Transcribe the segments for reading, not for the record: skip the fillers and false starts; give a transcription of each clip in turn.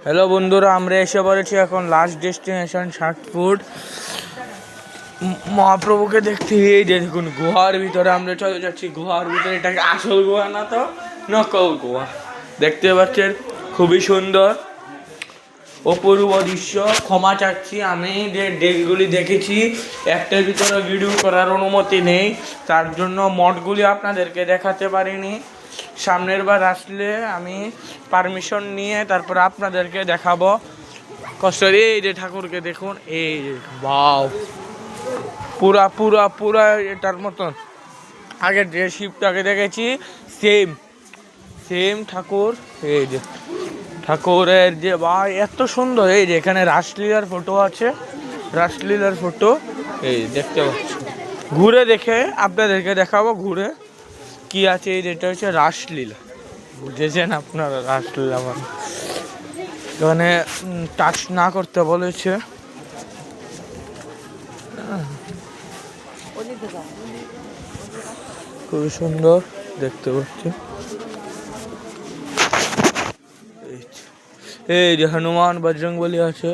Hello বন্ধুরা, আমরা এসে পড়েছি এখন লাস্ট ডেস্টিনেশন ষাটপুর মহাপ্রভুকে দেখতে। এই যে দেখুন গুহার ভিতরে আমরা চলে যাচ্ছি। গুহার ভিতরে এটাকে আসল গুহা না তো নকল গুহা। দেখতে পাচ্ছেন খুবই সুন্দর অপূর্ব দৃশ্য। ক্ষমা চাচ্ছি, আমি যে ডেকগুলি দেখেছি একটার ভিতরে ভিডিও করার অনুমতি নেই, তার জন্য মঠগুলি আপনাদেরকে দেখাতে পারিনি। সামনের বার আসলে আমি পারমিশন নিয়ে তারপর আপনাদেরকে দেখাবো। কষ্ট। এই যে ঠাকুরকে দেখুন, এই যে বাও, পুরা পুরা পুরা এটার মতন আগের যে শিবটাকে দেখেছি সেম সেম ঠাকুর। এই যে ঠাকুরের যে ভাই এত সুন্দর। এই যে এখানে রাসলীলার ফটো আছে, রাসলীলার ফটো এই দেখতে পাচ্ছি। ঘুরে দেখে আপনাদেরকে দেখাবো ঘুরে কি আছে। এই যেটা হচ্ছে রাসলীলা, বুঝেছেন আপনারা? রাসলীলা মানে এখানে টাচ না করতে বলেছে। খুবই সুন্দর দেখতে পাচ্ছি। এই যে হনুমান বজরংবলী আছে।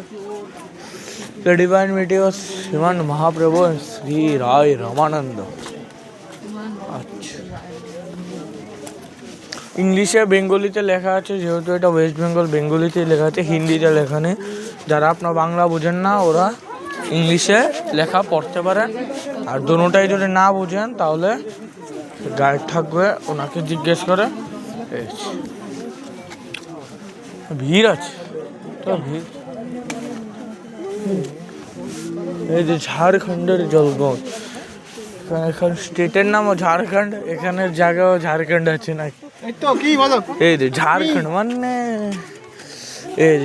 The divine meeting of Sriman Mahaprabhu and Sri Rai Ramananda। আচ্ছা, ইংলিশে বেঙ্গলিতে লেখা আছে, যেহেতু এটা ওয়েস্ট বেঙ্গল বেঙ্গলিতে লেখা আছে, হিন্দিতে লেখা নেই। যারা আপনার বাংলা বোঝেন না ওরা ইংলিশে লেখা পড়তে পারেন। আর দুটোটাই যদি না বুঝেন তাহলে গাইড থাকবে, ওনাকে জিজ্ঞেস করে। ভিড় আছে তো ভিড়। এই যে ঝাড়খণ্ডের জলগঞ্জ, এখন স্টেটের নামও ঝাড়খণ্ড, এখানের জায়গাও ঝাড়খণ্ড আছে নাকি? এই যে ঝাড়খণ্ড মানে এই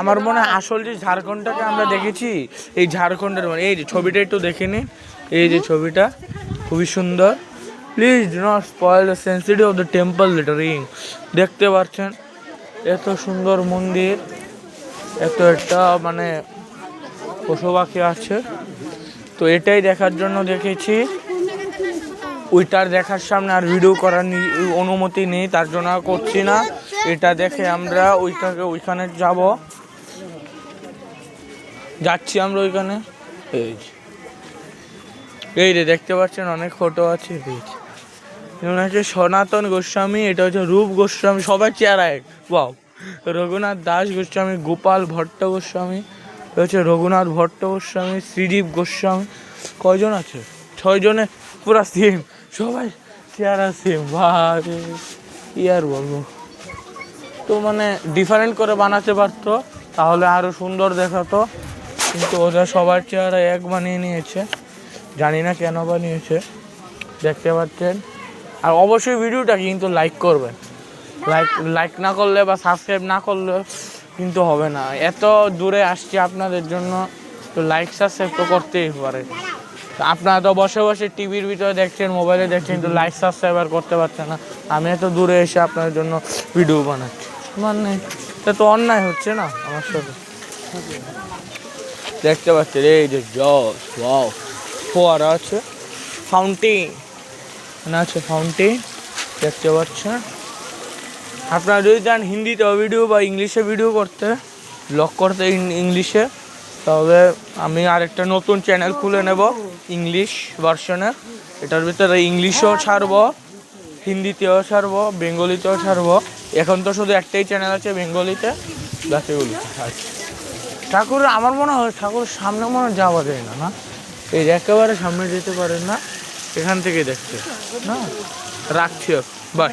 আমার মনে হয় আসল যে ঝাড়খণ্ডটাকে আমরা দেখেছি এই ঝাড়খণ্ডের মানে। এই যে ছবিটা একটু দেখে নিন, এই যে ছবিটা খুবই সুন্দর। Please do not spoil the sensitive of the temple littering. দেখতে পাচ্ছেন এত সুন্দর মন্দির, এত একটা মানে পশু পাখি আছে। তো এটাই দেখার জন্য দেখেছি। ওইটার দেখার সামনে আর ভিডিও করার অনুমতি নেই, তার জন্য করছি না। এটা দেখে আমরা ওইখানে যাচ্ছি আমরা ওইখানে। এই যে দেখতে পাচ্ছেন অনেক ফটো আছে। হচ্ছে সনাতন গোস্বামী, এটা হচ্ছে রূপ গোস্বামী, সবাই চেহারা এক। বাও, রঘুনাথ দাস গোস্বামী, গোপাল ভট্ট গোস্বামী, হচ্ছে রঘুনাথ ভট্ট গোস্বামী, শ্রীদীপ গোস্বামী। কয়জন আছে? 6 জনে পুরা সেম, সবাই চেহারা সেম। বারে কি আর বলবো। তো মানে ডিফারেন্ট করে বানাতে পারতো তাহলে আরো সুন্দর দেখাতো, কিন্তু ওরা সবার চেহারা এক বানিয়ে নিয়েছে। জানি না কেন বানিয়েছে। দেখতে পাচ্ছেন। আর অবশ্যই ভিডিওটা কিন্তু লাইক করবেন। লাইক না করলে বা সাবস্ক্রাইব না করলে কিন্তু হবে না। এত দূরে আসছি আপনাদের জন্য, তো লাইক সাবস্ক্রাইব তো করতেই পারে। আপনারা তো বসে বসে টিভির ভিতরে দেখছেন, মোবাইলে দেখছেন, কিন্তু লাইক সাবস্ক্রাইব আর করতে পারছেন না। আমি এত দূরে এসে আপনাদের জন্য ভিডিও বানাচ্ছি, মানে এটা তো অন্যায় হচ্ছে না আমার সাথে। দেখতে পাচ্ছেন এই যে জস, ওয়াও, ফোয়ারা আছে, ফাউন্টেন আছে, ফাউন্টেন দেখতে পাচ্ছেন। আপনারা যদি চান হিন্দিতে ভিডিও বা ইংলিশে ভিডিও করতে, ব্লগ করতে ইংলিশে, তবে আমি আরেকটা নতুন চ্যানেল খুলে নেব ইংলিশ ভার্সনে। এটার ভিতরে ইংলিশও ছাড়বো, হিন্দিতেও ছাড়বো, বেঙ্গলিতেও ছাড়বো। এখন তো শুধু একটাই চ্যানেল আছে বেঙ্গলিতে, বাকিগুলি। আচ্ছা, ঠাকুর আমার মনে হয় ঠাকুরের সামনে মনে হয় যাওয়া যায় না, না এই একেবারে সামনে যেতে পারেন না, এখান থেকে দেখতে না। রাখছি, বাই।